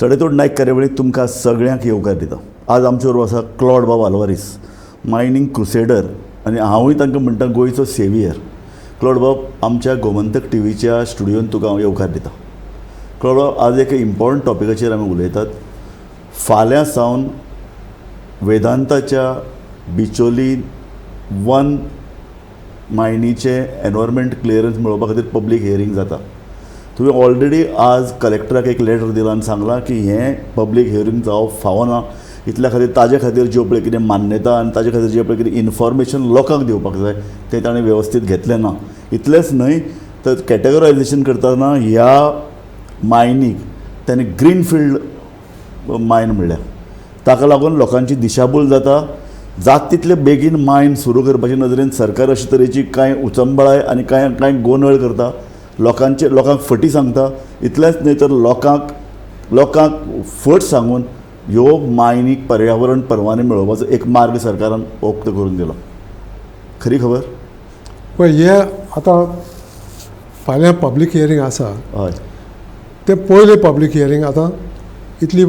सडेतोड नायक कार्यावळीक तुमकां सगळ्यांक येवकार दिता. आज आमचे बरोबर आसा क्लॉड बाब आल्वारीस, मायनींग क्रुसेडर, आनी हांवूय तांकां म्हणटा गोंयचो सेवियर. क्लॉड बाब, आमच्या गोमंतक टीव्हीच्या स्टुडियोन तुका हांव येवकार दिता. क्लॉड बाब, आज एक इम्पॉर्टंट टॉपिकाचेर आमी उलयतात. फाल्यां सावन वेदांताच्या बिचोली 1 मायनीचे एनवायरमेंट क्लियरन्स मेळोवपा खातीर पब्लीक हियरींग जाता. तुवें ऑलरेडी आज कलेक्टराक एक लेटर दिला आनी सांगलां की हें पब्लीक हियरींग जावप फावो ना. इतल्या खातीर ताजे खातीर ज्यो पळय कितें मान्यता आनी ताजे खातीर जें पळय कितें इन्फॉर्मेशन लोकांक दिवपाक जाय तें ताणें वेवस्थीत घेतलें ना. इतलेंच न्हय तर कॅटेगरायजेशन करतना ह्या मायनीक ताणें ग्रीन फील्ड मायन म्हणल्या. ताका लागून लोकांची दिशाभूल जाता. जात तितले बेगीन मायन सुरू करपाचे नदरेन सरकार अशे तरेची कांय उचंबळाय आनी कांय गोंधळ करता. लोकांक फटी सांगता. इतलेंच न्हय तर लोकांक फट सांगून ह्यो मायनीक पर्यावरण परवाने मेळोवपाचो एक मार्ग सरकारान ओक्त करून दिलो. खरी खबर? पळय, हे आतां फाल्यां पब्लीक हियरींग आसा. हय, ते पयलें पब्लीक हियरींग आतां इतली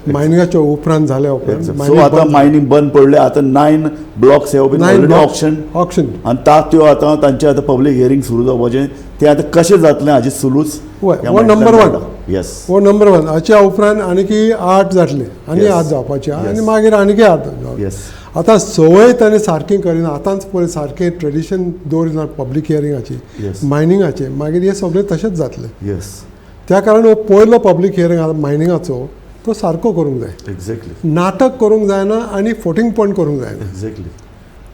मायनिंगाच्या उपरांत जाल्या उपरांत. सो आतां मायनींग बंद पडले. आतां 9 ब्लॉक्स हे ऑलरेडी ऑप्शन आनी त्यो आतां तांचे आतां पब्लीक हियरींग सुरू जावपाचें. तें आतां कशें जातलें हाची सुलूच हो नंबर 1. येस, हो नंबर 1. हाच्या उपरांत आनीकी 8 जातले, आनी 8 जावपाचे, आनी मागीर आनीकी 8 जावपाचे. आतां संवय ताणें सारकी करिना. आतांच पळय सारकें ट्रेडिशन दवरिना पब्लीक हियरिंगाची, मायनिंगाचे. मागीर हे सगळें तशेंच जातलें. येस, त्या कारण हो पयलो पब्लीक हियरींग मायनिंगाचो तो सारको करूंक जाय. एक्झॅक्टली. नाटक करूंक जायना आनी फोटींग पॉयंट करूंक जायना. एक्झॅक्टली.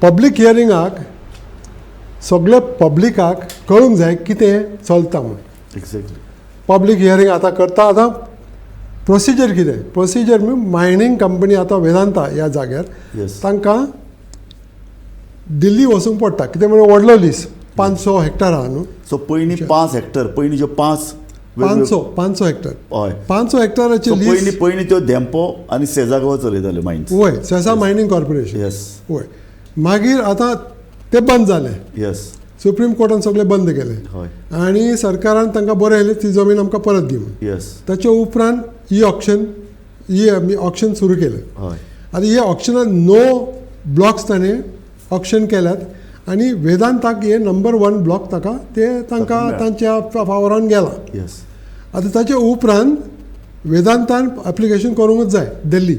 पब्लीक हियरिंगाक सगळे पब्लिकाक कळूंक जाय कितें चलता म्हणून. एक्झॅक्टली. पब्लीक हियरींग आतां करता. आतां प्रोसिजर कितें? प्रोसिजर मायनींग कंपनी आतां वेदांता ह्या जाग्यार तांकां दिल्ली वचूंक पडटा. कितें म्हणजे व्हडलो लीस 500 हेक्टर आहा न्हू. सो पयलीं 5 हेक्टर, पयलीं ज्यो 500 हेक्टर. हय, 500 हेक्टराची लीज. पयलीं त्यो धेंपो आनी सेजागवा चलयताले मायन्स. वय, सेसा मायनींग कॉर्पोरेशन. येस. वय. मागीर आतां ते बंद जाले. येस. सुप्रीम कोर्टान सगळें बंद केलें. हय. आनी सरकारान तांकां बरयलें ती जमीन आमकां परत दी म्हणून. येस. ताचे उपरांत ही ऑक्शन सुरू केलें. हय. आतां हे ऑक्शनान 9 ब्लॉक्स ताणें ऑक्शन केल्यात आनी वेदांताक हे नंबर 1 ब्लॉक तांकां तांच्या फावरान गेला. येस. आतां ताचे उपरांत वेदांतान एप्लिकेशन करूंकच जाय Delhi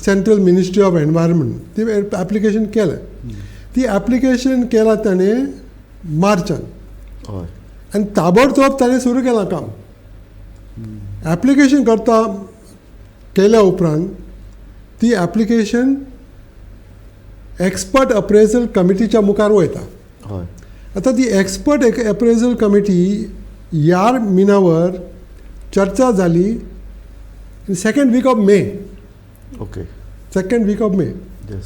central ministry of environment. ती एप्लिकेशन केलें. ती एप्लिकेशन केला ताणें मार्चान. हय. आनी ताबडतोब ताणें सुरू केलां काम. एप्लिकेशन केल्या उपरांत ती एप्लिकेशन एक्सपर्ट अप्रेजल कमिटीच्या मुखार वयता. हय. आतां ती एक्सपर्ट अप्रेजल कमिटी ह्या मिनावर चर्चा जाली 2nd week of May. Okay. 2nd week of May. Yes.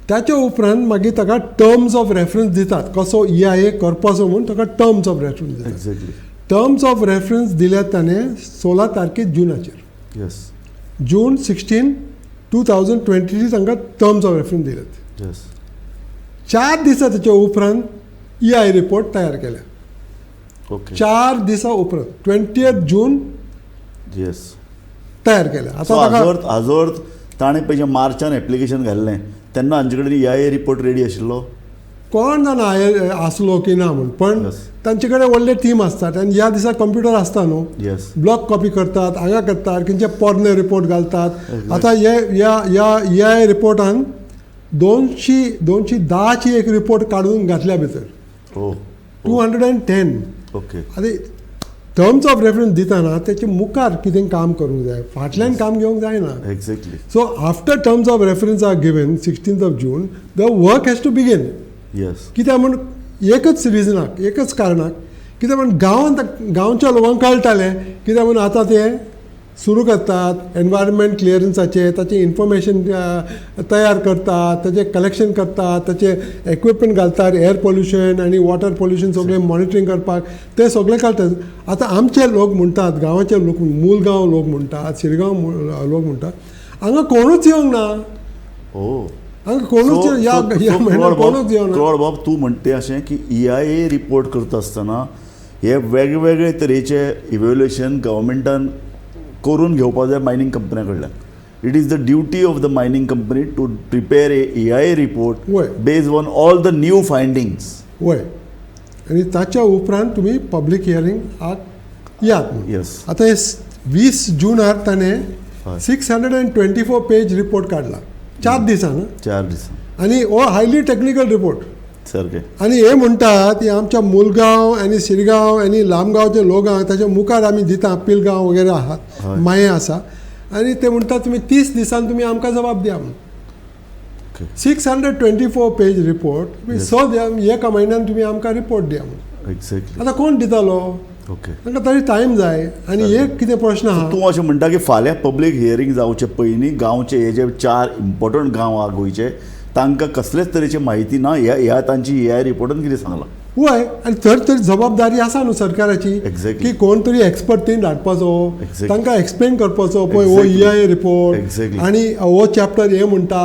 त्याच्या उपरांत मागीर ताका टर्म्स ऑफ रेफरन्स दितात. कसो EIA करपाचो म्हणून ताका टर्म्स ऑफ रेफरन्स दितात. एक्झॅक्टली. टर्म्स ऑफ रेफरन्स दिल्यात ताणें 16 तारखेक जूनाचेर. येस. जून 16, 2023 तांकां टर्म्स ऑफ रेफरन्स दिल्यात. येस. 4 दिसा ताच्या उपरांत EIA रिपोर्ट तयार केल्या. ओके. 4 दिसा उपरांत 20 जून येस. तयार केल्या. आतां हाजो अर्थ ताणें पयशे मार्चान एप्लिकेशन घाल्लें तेन्ना हांचे कडेन EIA रिपोर्ट रेडी आशिल्लो. कोण जाणा आसलो की ना म्हणून. पण तांचे कडेन व्हडले टीम आसतात आनी ह्या दिसा कंप्युटर आसता न्हू. येस. ब्लॉक कॉपी करतात, हांगा करतात, खंयचे पोरने रिपोर्ट घालतात. आतां ह्या EIA रिपोर्टान 210ची एक रिपोर्ट काडून घातल्या भितर. 210. ओके. आतां टर्म्स ऑफ रेफरन्स दितना तेचे मुखार कितें काम करूंक जाय, फाटल्यान काम घेवंक जायना. Exactly. So after terms of reference are given 16 June the work has to begin. Yes. कित्याक म्हण एकच रिजनाक, एकच कारणाक. कित्याक म्हण गांवच्या लोकांक कळटालें. कित्याक म्हण आतां ते सुरू करतात एनवायरमेंट क्लियरन्साचे, ताचें इन्फॉर्मेशन तयार करतात, ताचें कलेक्शन करतात, ताचें इक्विपमेंट घालतात, एअर पोल्युशन आनी वॉटर पोल्युशन सगळें मॉनिटरींग करपाक. ते सगळें कळटात. आतां आमचे लोक म्हणटात, गांवाचे लोक, मुलगांव लोक म्हणटात, शिरगांव लोक म्हणटात, हांगा कोणूच येवंक ना. हांगा कोणूच कोणूच येवंक ना. क्लॉड बाब, तूं म्हणटे अशें की EIA रिपोर्ट करता आसतना हे वेगवेगळे तरेचे इव्हॅल्युएशन गव्हर्मेंटान करून घेवपाक जाय मायनींग कंपन्या कडल्यान. It is the duty of the mining company to prepare AI report वय. Based on all the new findings. वय आणि ताच्या उपरांत तुमी पब्लीक हियरींगाक यात म्हणून. येस. आता हे 20 जूनार ताणें हय. 624 पेज रिपोर्ट काडला 4 दिसान. 4 दिसां आणि हो हायली टेक्निकल रिपोर्ट. सारकें. आणि हे म्हणटात की आमच्या मुलगांव आणि शिरगांव आणि लांबगांवचे लोकांक ताच्या मुखार आमी दिता पिलगांव वगैरे आहात हय. माये आसा आणि ते म्हणटात तुमी 30 दिसान तुमी आमकां जबाब दिया म्हणून. 624 पेज रिपोर्ट तुमी स द्या एका म्हयन्यान तुमी आमकां रिपोर्ट दिया म्हणून. एक्झॅक्टली. आतां कोण दितालो. ओके. तांकां तरी टायम जाय. आणि एक कितें प्रश्न आहा. तूं अशें म्हणटा की फाल्यां पब्लीक हियरींग जावचे पयलीं गांवचे हे जे 4 इम्पॉर्टंट गांव आहा गोंयचे तांकां कसलेच तरेची म्हायती ना. ह्या तांची AI रिपोर्टान कितें सांगलां. वय आणि तर तरी जबाबदारी आसा न्हू सरकाराची. Exactly. की कोण तरी एक्सपर्ट थंय धाडपाचो. Exactly. तांकां एक्सप्लेन करपाचो पळय हो Exactly. EIA report. Exactly. आणि हो चॅप्टर हे म्हणटा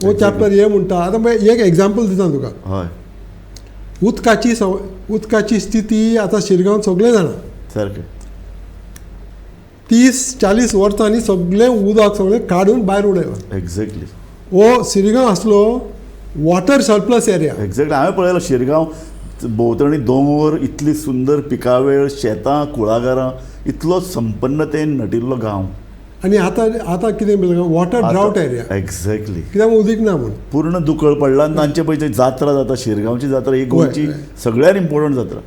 हो चॅप्टर हे म्हणटा. आतां पळय एक एग्जाम्पल दिता तुका. हय. उदकाची स्थिती आतां शिरगांव सगळें जाणा. सारकें. 30-40 वर्सांनी सगळें उदक सगळें काडून भायर उडयलां. एक्झॅक्टली. हो शिरगांव आसलो वॉटर सरप्लस एरिया. एक्झॅक्टली. हांवें पळयलो शिरगांव भोंवतणी दोंगर इतली सुंदर पिकावेळ शेतां कुळागरां इतलो संपन्नतेन नटिल्लो गांव. आणि आतां कितें वॉटर ड्रावट एरिया. एक्झॅक्टली. कित्याक उदीक ना म्हणून. पूर्ण दुकळ पडला आनी तांचे पळय थंय जात्रा जाता. शिरगांवची जात्रा ही गोंयची वय. सगळ्यात इम्पॉर्टंट जात्रा.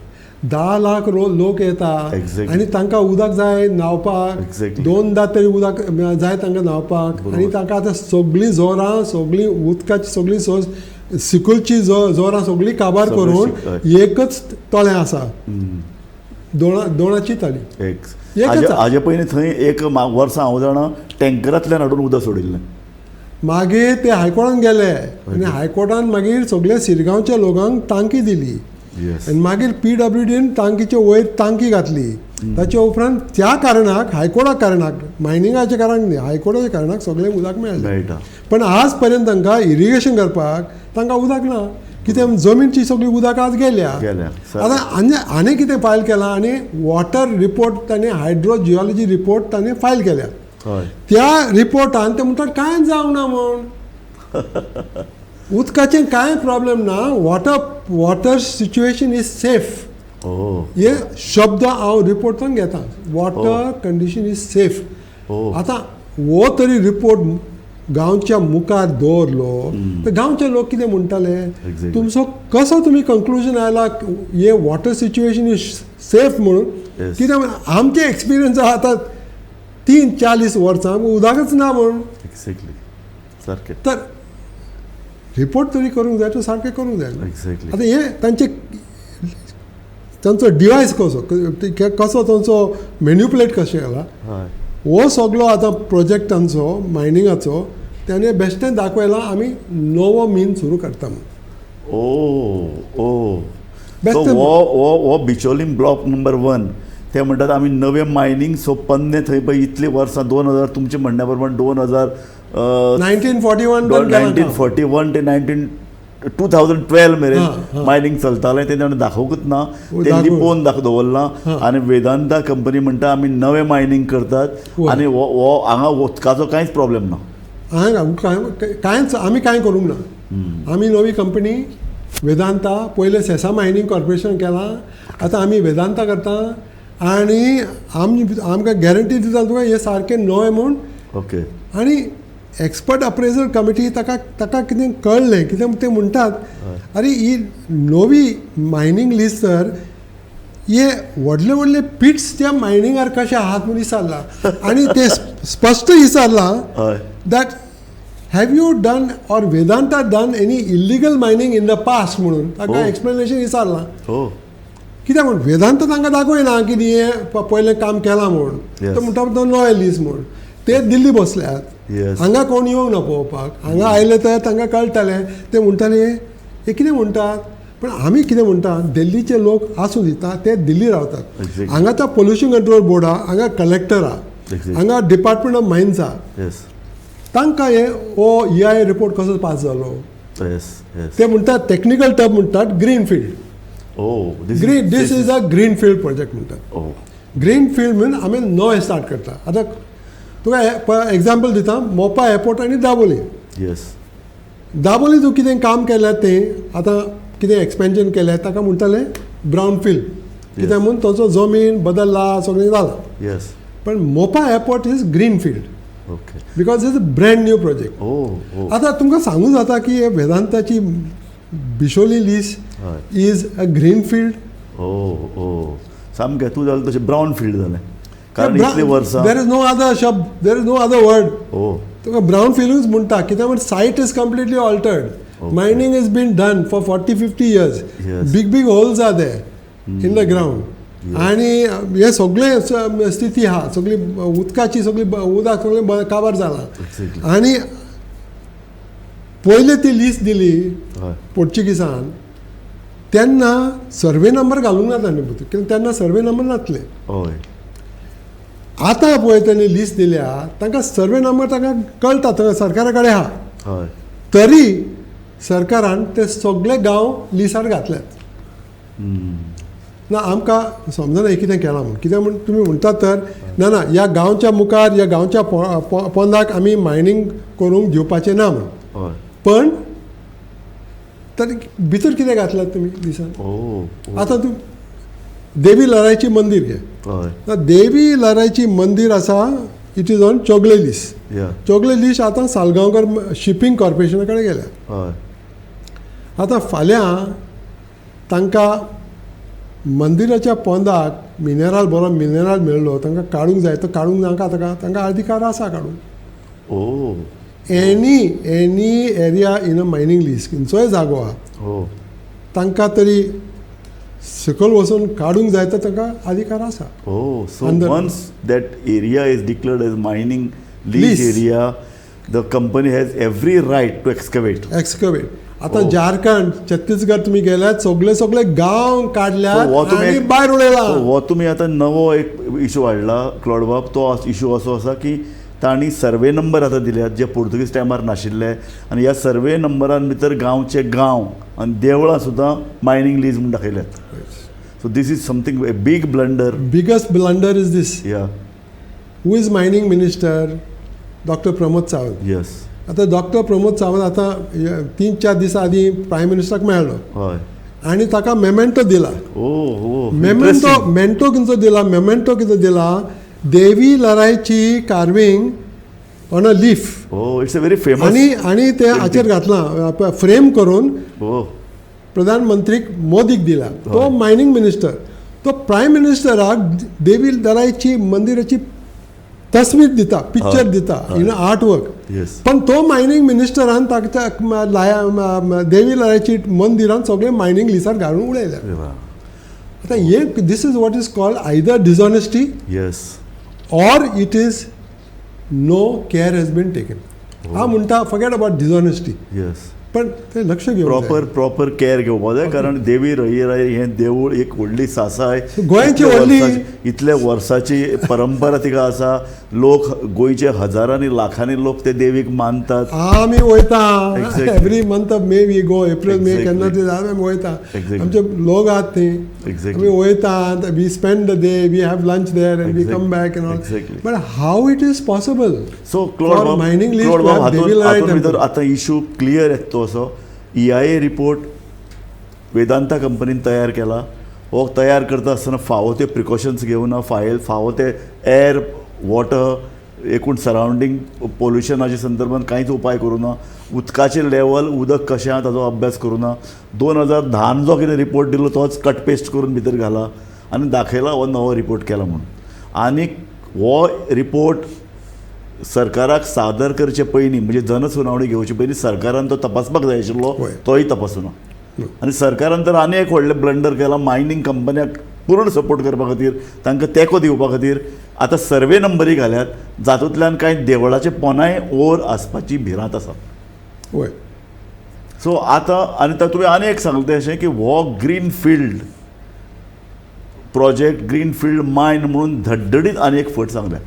10 लाख लोक येता. Exactly. आणि तांकां उदक जाय न्हांवपाक. Exactly. 2दा तरी उदक जाय तांकां न्हांवपाक. आणि तांकां आतां सगळीं जोरां सगळीं उदकाची सगळीं सोर्स सिकुलची जोरां सगळीं काबार सगळें करून एकच तळें आसा दोणाची तळी. एकच आहा. हाजे पयलीं थंय एक वर्सां हांव जाणा टँकरांतल्यान हाडून उदक सोडिल्लें. मागीर ते हायकोर्टान गेले आणि हायकोर्टान मागीर सगळ्या शिरगांवच्या लोकांक टांकी दिली. येस. आनी मागीर PWDन टांकीचे वयर टांकी घातली. ताचे उपरांत त्या कारणाक हायकोर्टा कारणाक मायनिंगाच्या कारणाक न्ही हायकोर्टाच्या कारणाक सगळें उदक मेळटा. मेळटा. पण आज पर्यंत तांकां इरिगेशन करपाक तांकां उदक ना. कित्याक जमीनची सगळी उदक आज गेल्या. आतां आनी कितें फायल केलां आनी वॉटर रिपोर्ट ताणें हायड्रोजियोलॉजी रिपोर्ट ताणें फायल केल्या. हय. त्या रिपोर्टान ते म्हणटात कांय जावंक ना म्हूण. उदकाचें कांय प्रॉब्लेम ना. Water situation is safe. हे शब्द हांव रिपोर्टान घेता. Water condition is safe. आतां हो तरी रिपोर्ट गांवच्या मुखार दवरलो तर गांवचे लोक कितें म्हणटाले. तुमचो कसो तुमी कंक्लुजन आयला हे वॉटर सिच्युएशन इज सेफ म्हणून. कित्याक आमचे एक्सपिरियन्स आतां 30-40 वर्सां उदकच ना म्हणून. एक्झॅक्टली. सारकें. तर रिपोर्ट तरी करूंक जाय. तूं सारकें करूंक जाय. एक्झॅक्टली. आतां हे तांचो डिवायस कसो तांचो मॅन्युपुलेट कशें केला. हय. हो सगळो आतां प्रोजेक्ट तांचो मायनिंगाचो त्याने बेश्टें दाखयलां आमी नवो मीन सुरू करता म्हणून. हो बिचोलीम ब्लॉक नंबर 1 ते म्हणटात आमी नवे मायनींग सोंपन्ने थंय पळय इतलीं वर्सां 2000 तुमचे म्हणण्या प्रमाण 1941 ते 2012 मेरेन मायनींग चलतालें. ते ताणें दाखोवंकच ना. ते लिपोवन दवरलां. आनी वेदांता कंपनी म्हणटा आमी नवें मायनींग करतात आनी हो हांगा उदकाचो कांयच प्रॉब्लेम ना. कांयच आमी कांय करूंक ना. आमी नवी कंपनी वेदांता पयलें सेसा मायनींग कॉर्पोरेशन केलां. आतां आमी वेदांता करता आनी आमकां गॅरंटी दिता तुका हे सारकें नवें म्हूण. ओके. आनी एक्सपर्ट अप्रेजल कमिटी ताका कितें कळ्ळें कितें ते म्हणटात अरे ही नवी मायनींग लिस्ट तर हे व्हडले व्हडले पिट्स त्या मायनिंगार कशे आहात म्हणून विचारला. आनी ते स्पश्ट विचारला that have you done or Vedanta done any illegal mining in the past म्हणून ताका एक्सप्लेनेशन विचारलां. कित्याक म्हूण वेदांता तांकां दाखयना की हे पयलें काम केलां म्हूण. तो म्हणटा तो नवे लिस्ट म्हूण. ते दिल्ली बसल्यात. हांगा कोण येवंक ना पळोवपाक. हांगा आयले तर तांकां कळटलें. ते म्हणटाले हे कितें म्हणटात. पण आमी कितें म्हणटात दिल्लीचे लोक आसूं दिता ते दिल्ली रावतात. हांगाच्या पोल्युशन कंट्रोल बोर्ड आहा हांगा कलेक्टर आहा हांगा डिपार्टमेंट ऑफ मायन्स आहा. तांकां हो EIA रिपोर्ट कसो पास जालो. ते म्हणटात टॅक्निकल टर्म म्हणटात green field. This is a green field project म्हणटात. ग्रीन फील्ड म्हणून आमी नवें स्टार्ट करता. आतां तुका एग्जाम्पल दिता मोपा एअरपोर्ट आनी दाबोली. येस. दाबोली तूं कितें काम केलें तें आतां कितें एक्सपेन्शन केलें ताका म्हणटालें ब्रावन फील्ड. कित्याक म्हणून ताचो जमीन बदलला सगळें जालां. येस. पण Mopa airport is green field okay. Because is a brand new project. ओ. आतां तुमकां सांगूं जाता की हे वेदांताची बिशोली लीस हय. Is a green field. ओ. सामकें तूं जालें तशें ब्रावन फील्ड जालें कारण इतलीं वर्सां. देर इज नो अदर शब्द, there is no other word. ओ. तुका ब्रावन फिल्डूच म्हणटा कित्याक म्हणजे site is completely altered. Mining is been done for 40-50 years. Yes. Big holes are they in the ground. आनी हे सगळे स्थिती आहा सगळी उदकाची सगळी उदक सगळें काबार जालां. Exactly. आनी पयले ती लिस्ट दिली हय. पोर्चुगीजान तेन्ना सर्वे नंबर घालूंक ना तांणी कित्याक तेन्ना सर्वे नंबर नासले. हय. आतां पळय तांणी लिस्ट दिल्या तांकां सर्वे नंबर तांकां कळटा तांकां सरकारा कडेन आहा. हय. तरी सरकारान ते सगळे गांव लिस्टार घातल्यात. ना आमकां समजना हे कितें केलां म्हणून. कित्याक म्हण तुमी म्हणटात तर ना ह्या गांवच्या मुखार ह्या गांवच्या पोंदाक आमी मायनींग करूंक दिवपाचें ना म्हणून. हय. पण तरी भितर कितें घातल्यात तुमी लिस्टार. ओ. आतां तूं देवी लरायची मंदीर घे. हय. देवी लरायची मंदीर आसा it is on Chogle list. या. चोगले लिस्ट आतां सालगांवकर शिपींग कॉर्पोरेशना कडेन गेल्या. हय. आतां फाल्यां तांकां मंदिराच्या पोंदाक बरो मिनेरल मेळ्ळो तांकां काडूंक जाय तो काडूंक नाका तांकां अधिकार आसा काडूंक. ओ. Any area in a mining list खंयचोय जागो आहा हो. तांकां तरी सकयल वचून काडूंक जाय तो तांकां अधिकार आसा. Oh, so Under- once that area is declared as mining lease Lease. area, the company has every right to excavate. Excavate. आतां Oh. झारखंड छत्तीसगड तुमी गेल्यात सगळे गांव काडल्यात So हो तुम्ही आनी एक- भायर उडयला. हो तुम्ही आता नवो एक इशू हाडला क्लॉड बाब. तो इशू असो आसा की तांणी सर्वे नंबर आतां दिल्यात जे पोर्तुगीज टायमार नाशिल्ले आनी ह्या सर्वे नंबरान भितर गांवचे गांव आनी देवळां सुद्दां मायनींग लीज म्हणून दाखयल्यात. So this is something a big blunder. Biggest blunder is this. Yeah. Who is mining minister doctor Pramod Sawant. Yes. आतां डॉक्टर प्रमोद सावंत आतां 3-4 दिसां आदीं प्रायम मिनिस्टराक मेळ्ळो हय. आनी ताका मेमेंटो दिला. ओ. मेमेंटो खंयचो दिला मेमेंटो कितें दिला देवी लरायची कार्विंग ऑन अ लीफ. ओ. It's a very famous. आनी ते हाचेर घातलां फ्रेम करून ओ. प्रधानमंत्रीक मोदीक दिला. तो मायनींग मिनिस्टर तो प्रायम मिनिस्टराक देवी लरायची मंदिराची तस्वीर दिता पिक्चर दिता इन आर्ट वर्क. येस. पण तो मायनींग मिनिस्टरान ताका देवी लरायची मंदिरान सगळे मायनींग लिस्टार घालून उडयल्या. आतां हे this is what is called either dishonesty yes. Or it is no care has been taken. हांव म्हणटा फॉरगेट अबाउट डिसऑनेस्टी. येस. पण ते लक्ष घेवंक जाय. प्रॉपर केअर घेवपाक जाय कारण देवी रहिराय हें देवूळ एक व्हडली सासाय. गोंयची व्हडली इतल्या वर्साची परंपरा तिका आसा. लोक गोंयचे हजारांनी लाखांनी लोक ते देवीक मानतात. आमी वयता Exactly. Every month May we go April May Exactly. केन्ना ते जाता आमी वयता. Exactly. आमचे लोक आहात थंय Exactly. आमी वयता we spend the day we have lunch there and we Exactly. Come back and all. Exactly. But how it is possible. So For mining lease to have Devi Larai हातून भितर temple. आतां issue clear येतो असो. EIA report Vedanta कंपनीन तयार केला. हो तयार करता आसतना फावो ते प्रिकॉशन्स घेवना. फावो ते एअर वॉटर एकूण सरावंडींग पोल्युशनाच्या संदर्भात कांयच उपाय करूं ना. उदकाचें लेवल उदक कशें आहा ताचो अभ्यास करूं ना. 2010 जो कितें रिपोर्ट दिलो तोच कट पेस्ट करून भितर घाला आनी दाखयला हो नवो रिपोर्ट केला म्हणून. आनीक हो रिपोर्ट सरकाराक सादर करचे पयलीं म्हणजे जनसुनावणी घेवचे पयलीं सरकारान तो तपासपाक जाय आशिल्लो. होय. तोय तपासुना. आनी सरकारान तर आनी एक व्हडलें ब्लंडर केला. मायनींग कंपन्याक पूर्ण सपोर्ट करपा खातीर तांकां तेंको दिवपा खातीर आतां सर्वे नंबरी घाल्यात जातूंतल्यान कांय देवळाचे पोंदाय ओर आसपाची भिरांत आसा. वय सो आतां आनी तुवें आनी एक सांगलें तें अशें की हो green field project green field mine म्हणून धडधडीत आनी एक फट सांगल्या.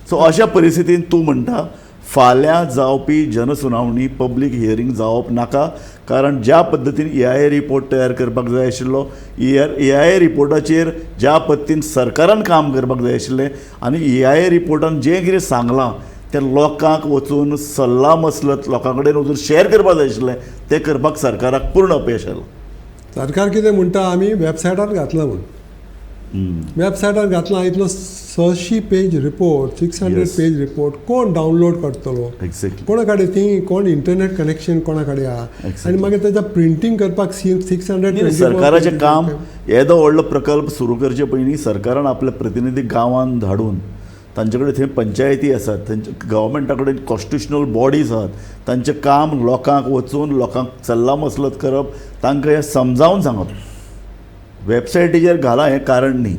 सो अशा परिस्थितीन तूं म्हणटा फाल्यां जावपी जनसुनावणी पब्लीक हियरींग जावप नाका, कारण ज्या पद्दतीन EIA रिपोर्ट तयार करपाक जाय आशिल्लो, EIA रिपोर्टाचेर ज्या पद्दतीन सरकारान काम करपाक जाय आशिल्लें आनी EIA रिपोर्टान जें कितें सांगलां तें लोकांक वचून सल्ला मसलत लोकां कडेन वचून शेअर करपाक जाय आशिल्लें, तें करपाक सरकाराक पूर्ण अपयश आयलां. सरकार कितें म्हणटा आमी वेबसायटार घातला म्हूण. वेबसायटार घातला इतलो 600 page report, 600 Yes. Page report कोण डावनलोड करतलो, एक्झॅक्टली. कोणा कडेन ती कोण इंटरनेट कनेक्शन कोणा कडेन आहा, Exactly. आनी मागीर ताच्या प्रिंटींग करपाक 600 सरकाराचें काम येदो व्हडलो प्रकल्प सुरू करचे पयलीं सरकारान आपले प्रतिनिधी गांवांत धाडून तांचे कडेन थंय पंचायती आसात, तांचे गव्हर्मेंटा कडेन कॉन्स्टिट्युशनल बॉडीज आहात, तांचें काम लोकांक वचून लोकांक सल्ला मसलत करप, तांकां हें समजावन सांगप. वेबसायटीचेर घाला हें कारण न्ही.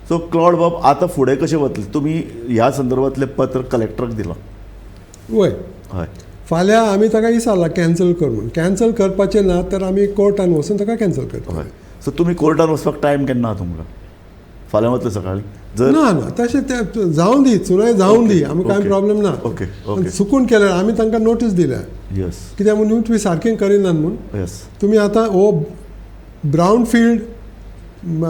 सो क्लॉड बाब आतां फुडें कशें वतलें? तुमी ह्या संदर्भांतलें पत्र कलेक्टराक दिलां. वय हय. फाल्यां आमी ताका विचारला कॅन्सल कर म्हणून. कॅन्सल करपाचें ना तर आमी कोर्टान वचून ताका कॅन्सल करता. हय. सो तुमी कोर्टान वचपाक टायम केन्ना आहा तुमकां? फाल्यां वतले सकाळीं? जर ना ना तशें तें जावन दी, चुनाय जावन दी, आमी कांय ओके. प्रॉब्लेम ना. Okay, okay. चुकून केलें आमी तांकां नोटीस दिल्या, यस, कित्याक म्हणून तुमी सारकें करिनात म्हणून. यस, तुम्ही आता हो ब्राऊन फील्ड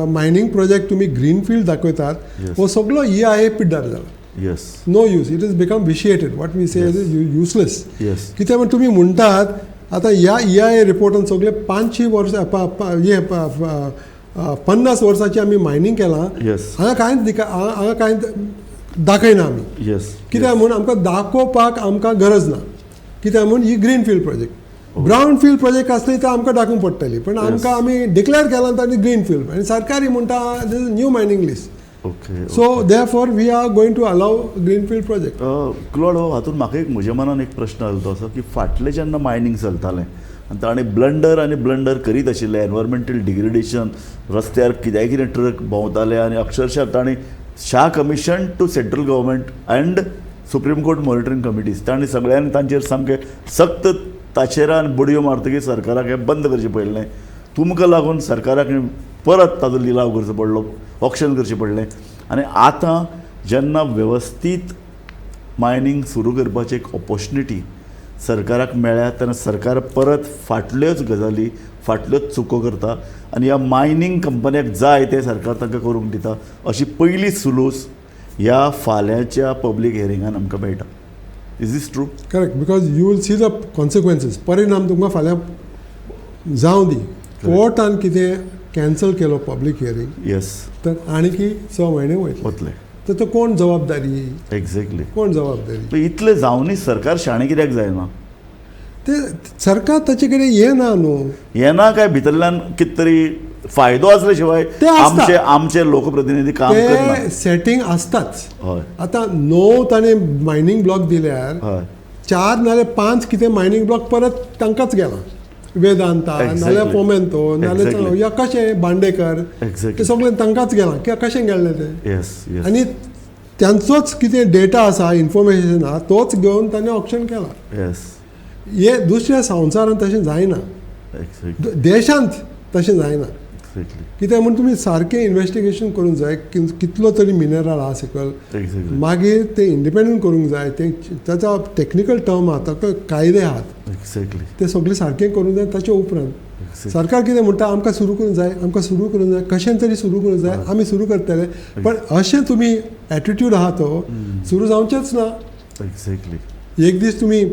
मायनिंग प्रोजेक्ट तुम्ही ग्रीन फील्ड दाखवतात, Yes. हो सगळो EIA पिड्डार जाला. Yes, no use, it is become vitiated, what we say is useless. Yes, कित्याक म्हण तुम्ही म्हणटात आता ह्या EIA रिपोर्टान सगळे 500 वर्सां 50 वर्सांची आमी मायनिंग केलां, यस, हांगा कांय दाखयना आमी. यस. कित्याक म्हूण आमकां दाखोवपाक आमकां गरज ना, कित्याक म्हूण ही green field project. Brown field project आसली तर आमकां दाखोवंक पडटली, पण आमकां आमी डिक्लेअर केला ताणी ग्रीन फील्ड आनी सरकारी म्हणटा this is new mining list. Okay. So therefore we are going to allow green field project. क्लॉड हातूंत म्हाका एक म्हज्या मनान एक प्रश्न आयलो तो असो की फाटलें जेन्ना मायनिंग चलतालें आनी ताणें ब्लंडर करीत आशिल्लें, एनवायरमेंटल डिग्रेडेशन, रस्त्यार कितें ट्रक भोंवताले आनी अक्षरशः ताणें Shah commission to central government and supreme court monitoring committees ताणें सगळ्यांनी तांचेर सामकें सक्त ताचेरान बडयो मारतकीर सरकाराक हें बंद करचें पडलें. तुमकां लागून सरकाराक परत ताजो लिलाव करचो पडलो, ऑक्शन करचें पडलें. आनी आतां जेन्ना वेवस्थीत मायनिंग सुरू करपाची एक ऑपॉर्च्युनिटी सरकाराक मेळ्ळ्या तेन्ना सरकार परत फाटल्योच गजाली, फाटल्योच चुको करता आनी ह्या मायनिंग कंपन्याक जाय तें सरकार तांकां करूंक दिता. अशी पयली सुलूस ह्या फाल्यांच्या पब्लीक हियरिंगान आमकां मेळटा. Is this true? Correct, because you will see the consequences. परिणाम तुमकां फाल्यां जावं दी. कोर्टान कितें कॅन्सल केलो पब्लीक हियरींग, येस, तर आणखी 6 म्हयने वयतले. वतले. तर तो कोण जबाबदारी, एक्झॅक्टली. कोण जबाबदारी? इतलें जावनय सरकार शाणें कित्याक जायना? ते सरकार ताचे कडेन हें ना न्हू. येना काय भितरल्यान कितें तरी फायदो आसले शिवाय ते आसता. आमचे लोकप्रतिनिधी काम करना. ते सेटींग आसताच. हय, आतां 9 ताणें मायनिंग ब्लॉक दिल्यार हय, 4 नाल्यार 5 कितें मायनिंग ब्लॉक परत तांकांच गेला. वेदांता Exactly. नाल्यार फोमेंतो नाल्यार Exactly. या कशें बांडेकर, Exactly. ते सगळें तांकांच गेलां. कशें गेलें तें? येस, येस, आनी त्यांचोच कितें डेटा आसा, इन्फॉर्मेशन आहा, तोच घेवन ताणें ऑप्शन केला. येस, हे दुसऱ्या संवसारांत तशें जायना, एक्झॅक्टली, देशांत तशें जायना. एक्झॅक्टली, कित्याक म्हण तुमी सारकें इन्वेस्टिगेशन करूंक जाय, कितलो तरी मिनरल आहा सकयल, एक्झॅक्टली, मागीर ते इंडिपेंडंट करूंक जाय. ते ताचो टेक्निकल टर्म आहा, ताका कायदे आहात, एक्झॅक्टली, ते सगळें सारकें करूंक जाय. ताचे उपरांत सरकार कितें म्हणटा, आमकां सुरू करूंक जाय, आमकां सुरू करूंक जाय, कशें तरी सुरू करूंक जाय, आमी सुरू करतले. पण अशें तुमी एटिट्यूड आहा तो सुरू जावचेंच ना. एक्झॅक्टली, एक दीस तुमी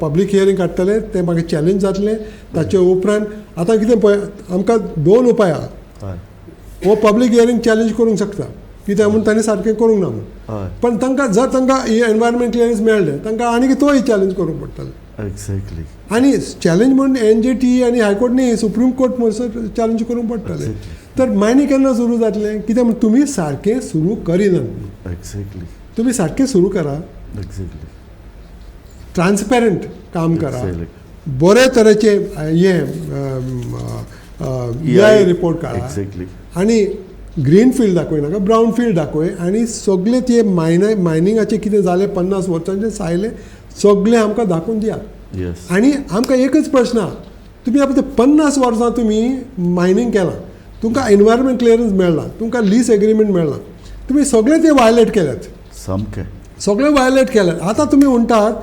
पब्लीक हियरींग काडटले, ते मागीर चॅलेंज जातलें. ताचे उपरांत आतां कितें पळय, आमकां 2 उपाय आहा. हय, हो पब्लीक हियरींग चॅलेंज करूंक शकता, कित्याक म्हणून ताणें सारकें करूंक ना म्हणून. हय, पण तांकां जर तांकां एनवायरमेंट क्लियरन्स मेळ्ळें, तांकां आनी तोय चॅलेंज करूंक पडटलें. एक्झॅक्टली, आनी चॅलेंज म्हणून NJT आनी हायकोर्ट न्ही, सुप्रीम कोर्ट म्हणसर चॅलेंज करूंक पडटलें. तर मायनिंग केन्ना सुरू जातलें? कित्याक म्हण तुमी सारकें सुरू करिनात. एक्झॅक्टली, तुमी सारकें सुरू करा, एक्झॅक्टली, ट्रान्सपेरंट काम करा, Exactly. बरे तरेचे EIA रिपोर्ट काडा, एक्झॅक्टली, आनी ग्रीन फील्ड दाखय नाका, ब्राऊन फील्ड दाखय, आनी सगळे ते मायनिंगाचें कितें जालें 50 वर्सांचें सायलें सगळें आमकां दाखोवन दिया. येस, आनी आमकां एकच प्रश्न आहा, तुमी आतां 50 वर्सां तुमी मायनिंग केलां, तुमकां एनवायरमेंट क्लियरन्स मेळना, तुमकां लीज एग्रीमेंट मेळना, तुमी सगळे ते वायलेट केल्यात. सामकें, सगळे वायलेट केले. आतां तुमी म्हणटात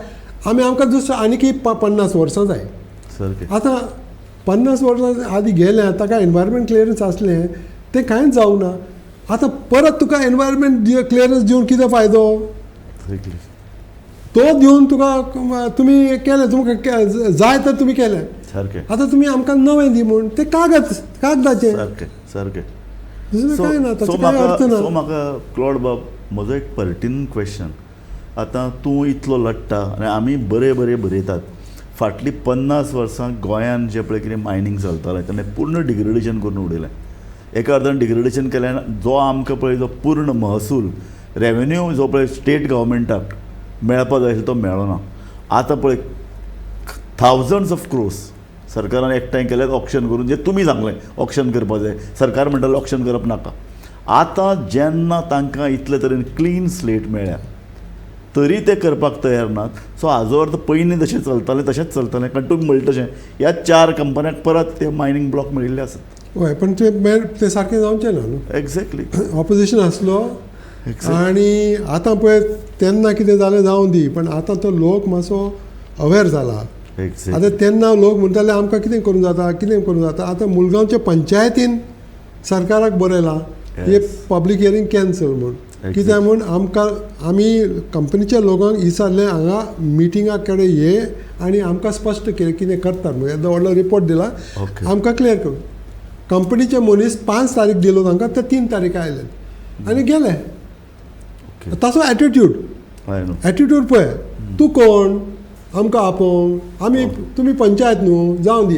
आमकां दुसरें आनीक 50 वर्सां जाय. सारकें. आतां 50 वर्सां आदीं गेले ताका एनवायरमेंट क्लियरन्स आसलें तें कांयच जावंक ना. आतां परत तुका एनवायरमेंट क्लियरन्स दिवन कितें फायदो? तो दिवन तुमी केलें, तुमकां जाय तर तुमी केलें. सारकें. आतां तुमी आमकां नवें दी म्हूण तें कागदाचें. सारकें सारकें. दुसरें कांय ना, ताचो कांय अर्थ सो ना. म्हाका क्लॉड बाब म्हजो एक पर्टिनंट क्वेश्चन. आतां तूं इतलो लडटा आनी आमी बरें बरयतात. फाटलीं 50 वर्सां गोंयांत जें पळय कितें मायनींग चलतालें तेणें पूर्ण डिग्रेडेशन करून उडयलें. एका अर्थान डिग्रेडेशन केल्यान जो आमकां पळय जो पूर्ण महसूल रेवेन्यू जो पळय स्टेट गव्हर्मेंटाक मेळपा जाय आसलो तो मेळ्ळो ना. आतां पळय थावजंड्स ऑफ क्रोर्स सरकारान एकठांय केल्यात ऑक्शन करून, जे तुमी सांगलें ऑक्शन करपा जाय. सरकार म्हणटालें ऑक्शन करप नाका. आतां जेन्ना तांकां इतले तरेन क्लीन स्लेट मेळ्ळ्या तरी ते करपाक तयार नात. सो हाजो अर्थ पयलीं जशें चलतालें तशेंच चलतलें. कारण तुमी म्हणलें तशें ह्या 4 कंपन्यांक परत ते मायनींग ब्लॉक मेळिल्ले आसात. हय, पण ते सारकें जावचें ना न्हू. एक्झॅक्टली. ऑपोजिशन आसलो आनी आतां पळय तेन्ना कितें जालें जावं दी, पण आतां तो लोक मातसो अवेर जाला. आतां तेन्ना लोक म्हणटाले आमकां कितें करूं जाता. आतां मुलगांवचे पंचायतीन सरकाराक बरयलां हे पब्लीक हियरींग कॅन्सल म्हूण. कित्याक म्हूण आमी कंपनीच्या लोकांक विचारलें हांगा मिटिंगा कडेन ये आनी आमकां स्पश्ट केलें कितें करतात म्हूण. येदो व्हडलो रिपोर्ट दिला आमकां क्लियर करून. कंपनीचे मनीस 5 तारीख दिलो तांकां, ते 3 तारीख आयले आनी गेले. ताचो एटिट्यूड पळय. तूं कोण आमकां आपोवंक? तुमी पंचायत न्हू, जावं दी.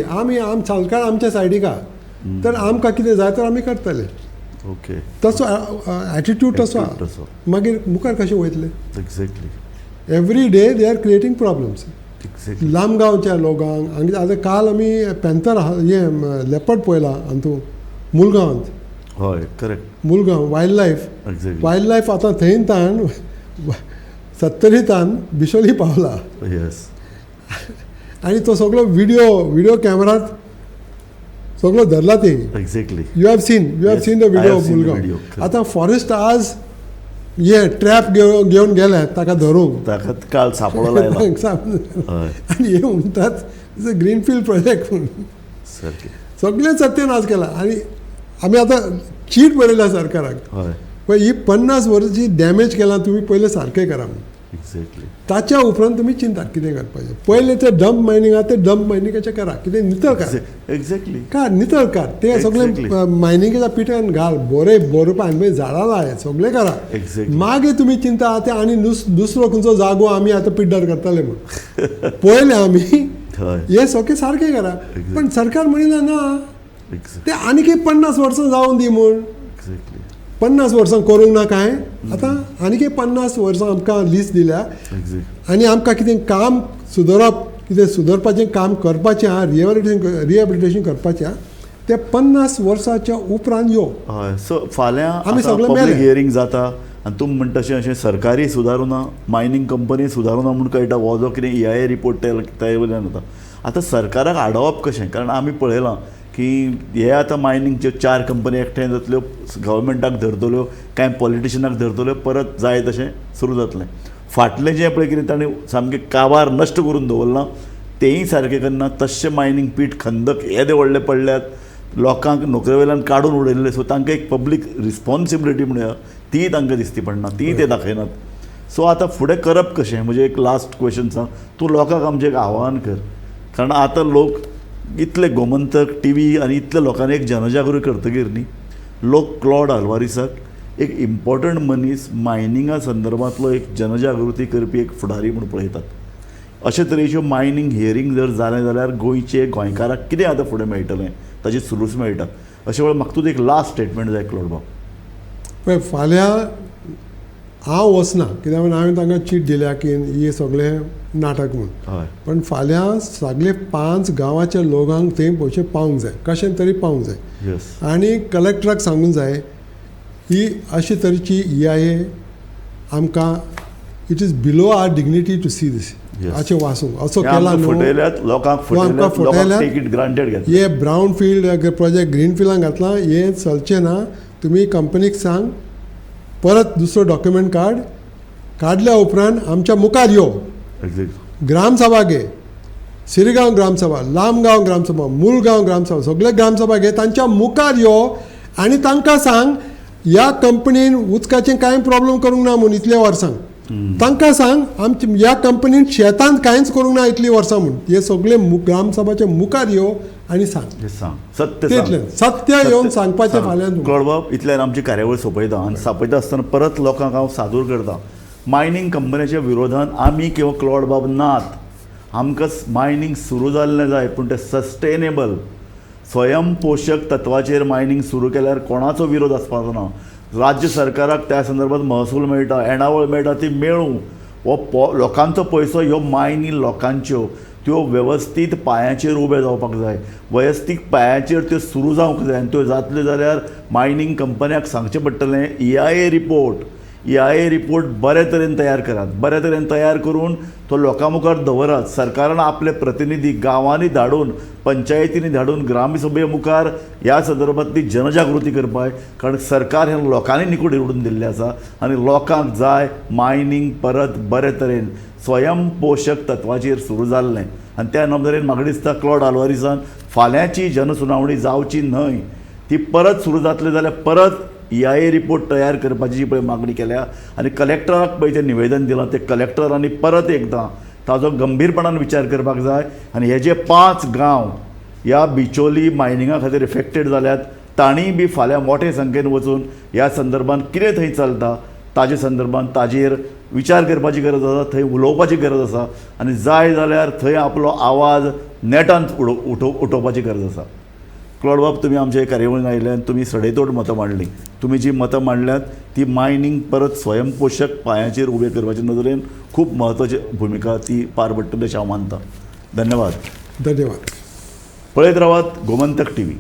सरकार आमच्या सायडीक आहा, तर आमकां कितें जाय तर आमी करतले. ओके. तसो एटिट्यूड तसो मागीर मुखार कशें वयतले? Exactly. Every day they are creating problems. Exactly. लामगांवच्या लोकांक आतां काल आमी पॅन्थर लेपर्ड पळयला हातूंत मुलगांवांत. हय, करेक्ट. मुलगांव वायल्ड लायफ आतां थंयतान 70 बिशोली पावला. येस. आनी तो सगळो विडियो कॅमेरात सगळो धरला ते. Exactly. You have seen the video of Mulgaon. आतां फॉरेस्ट आज ट्रॅप घेवन गेले ताका धरूंक. ताका काल सापळो लायला. आनी हे म्हणटात ग्रीनफिल्ड प्रोजेक्ट म्हणून. सारकें. सगळें सत्यानाश केला. आनी आमी आतां चीट बरयल्या सरकाराक. हय. पण ही 50 वर्सांची डॅमेज केलां तुमी पयलें सारकें करा म्हणून. एक्झॅक्टली. ताच्या उपरांत तुमी चिंतात कितें करपाचें. पयलें ते डंप मायनींग आहा ते डंप मायनींगाचें करा. कितें नितळ कर. एक्झॅक्टली. नितळ कर. ते सगळें मायनिंगेच्या पिठ्यान घाल. बरोवपा आनी झाडां लाय. सगळें करा. मागीर तुमी चिंता ते आनी दुसरो खंयचो जागो आमी आतां पिड्ड्यार करतले म्हणून. पयलें आमी हे सगळें सारकें करा. पण सरकार म्हणिना ना ते आनीक 50 वर्सां जावं दी म्हूण. 50 वर्सां करूंक ना कांय. आतां आनीक 50 वर्सां आमकां लीज दिल्या आनी आमकां कितें काम सुदरपाचें काम करपाचें आहा, रिहेबिलिटेशन करपाचें आहा, ते 50 वर्सांच्या उपरांत यो. हय. सो फाल्यां आमी सगळे पब्लीक हियरींग जाता आनी तुमी म्हणटा तशें अशें सरकारी सुदारुना, मायनींग कंपनी सुदारुना म्हूण कळटा. हो जो कितें EIA रिपोर्ट ते वयल्यान जाता. आतां सरकाराक आडावप कशें? कारण आमी पळयलां की हे आतां मायनींगच्यो 4 कंपनी एकठांय जातल्यो, गव्हर्मेंटाक धरतल्यो, कांय पॉलिटिशियनाक धरतल्यो, परत जाय तशें सुरू जातलें. फाटलें जें पळय कितें ताणें सामकें काबार नश्ट करून दवरलां तेंय सारकें करना. तशें मायनींग पीठ खंदक येदे व्हडले पडल्यात, लोकांक नोकरे वयल्यान काडून उडयल्ले. सो तांकां एक पब्लीक रिस्पॉन्सिबिलिटी म्हणूया ती तांकां दिसती पडना, ती ते दाखयनात. सो आतां फुडें करप कशें? म्हणजे एक लास्ट क्वेश्चन सांग तूं. लोकांक आमचें एक आव्हान कर. कारण आतां लोक इतले गोमंतक TV आनी इतल्या लोकांनी एक जनजागृती करतकीर न्ही लोक क्लॉड आल्वारिसाक एक इम्पॉर्टंट मनीस मायनिंगा संदर्भांतलो एक जनजागृती करपी एक फुडारी म्हणून पळयतात. अशे तरेच्यो मायनींग हियरींग जर जालें जाल्यार गोंयकाराक कितें आतां फुडें मेळटलें ताची सुरूच मेळटा. अशे वेळार म्हाका तुजें एक लास्ट स्टेटमेंट जाय क्लॉड बाब. पळय फाल्यां हांव वचना कित्याक हांवें तांकां चीट दिल्या की हे सगळें नाटक म्हूण. हय. पण फाल्यां सगळे 5 गांवाच्या लोकांक थंय पयशे पावूंक जाय, कशें तरी पावूंक जाय. येस. आनी कलेक्टराक सांगूंक जाय ही अशे तरेची EIA आमकां it is below our dignity to see this. अशें वाचूंक असो केला न्हू. लोकांक फटयल्यात. हे ब्रावन फील्ड प्रोजेक्ट ग्रीन फिल्डांत घातला. हे चलचें ना. तुमी कंपनीक सांग परत दुसरो डॉक्युमेंट काड काडल्या उपरांत आमच्या मुखार यो एक्झॅक्ट ग्रामसभा घे, सिरगांव ग्रामसभा, लामगांव ग्रामसभा, मुलगांव ग्रामसभा, सगळे ग्रामसभा घे, तांच्या मुखार यो आनी तांकां सांग ह्या कंपनीन उदकाचें कांय प्रॉब्लेम करूंक ना म्हणून इतल्या वर्सांक. तांकां सांग आमच्या ह्या कंपनीन शेतांत कांयच करूंक ना इतलीं वर्सां म्हणून. हे सगळे ग्रामसभाच्या मुखार यो आनी सांग. हे सांग सत्य तितलें सत्य येवन सांगपाचें फाल्यां. कळबाब इतल्यान आमची कार्यावळ सोंपयता आनी सोंपयता आसतना परत लोकांक हांव सादूर करता, मायनींग कंपन्याच्या विरोधांत आमी किंवा क्लॉड बाब नात. आमकां मायनींग सुरू जाल्लें जाय, पूण तें सस्टेनेबल स्वयंपोशक तत्वाचेर मायनींग सुरू केल्यार कोणाचो विरोध आसपाचो ना. राज्य सरकाराक त्या संदर्भात महसूल मेळटा, येणावळ मेळटा, ती मेळूं. हो लोकांचो पयसो ह्यो मायनी लोकांच्यो त्यो वेवस्थीत पांयाचेर उबे जावपाक जाय, वैयक्तीक पांयाचेर त्यो सुरू जावंक जाय. आनी त्यो जातल्यो जाल्यार मायनींग कंपन्याक सांगचें पडटलें EIA रिपोर्ट बरे तरेन तयार करात, बरे तरेन तयार करून तो लोकां मुखार दवरात. सरकारान आपले प्रतिनिधी गांवांनी धाडून, पंचायतींनी धाडून ग्रामसभे मुखार ह्या संदर्भांतली जनजागृती करपाक, कारण सरकार हें लोकांनी निकूड निवडून दिल्लें आसा आनी लोकांक जाय मायनींग परत बरे तरेन स्वयंपोशक तत्वाचेर सुरू जाल्लें. आनी त्या नदरेन म्हाका दिसता क्लॉड आल्वारिसान फाल्यांची जनसुनावणी जावची न्हय, ती परत सुरू जातली जाल्यार परत EIA रिपोर्ट तयार करपाची जी पळय मागणी केल्या आनी कलेक्टराक पळय तें निवेदन दिलां, ते कलेक्टरांनी परत एकदां ताजो गंभीरपणान विचार करपाक जाय. आनी हे जे 5 गांव ह्या बिचोली मायनिंगा खातीर इफेक्टेड जाल्यात, तांणीय बी फाल्यां मोठे संख्येन वचून ह्या संदर्भांत कितें थंय चलता ताजे संदर्भांत ताजेर विचार करपाची गरज आसा, थंय उलोवपाची गरज आसा आनी जाय जाल्यार थंय आपलो आवाज नेटांत उठोवपाची गरज आसा. क्लॉड बाब, तुमी आमचे कार्यावळीन आयिल्ल्यान तुमी सडेतोड मतां मांडलीं. तुमी जी मतां मांडल्यात ती मायनींग परत स्वयंपोशक पांयाचेर उबें करपाचे नदरेन खूब म्हत्वाची भुमिका ती पार पडटली अशें हांव मानतां. धन्यवाद. धन्यवाद. पळयत रावात गोमंतक TV.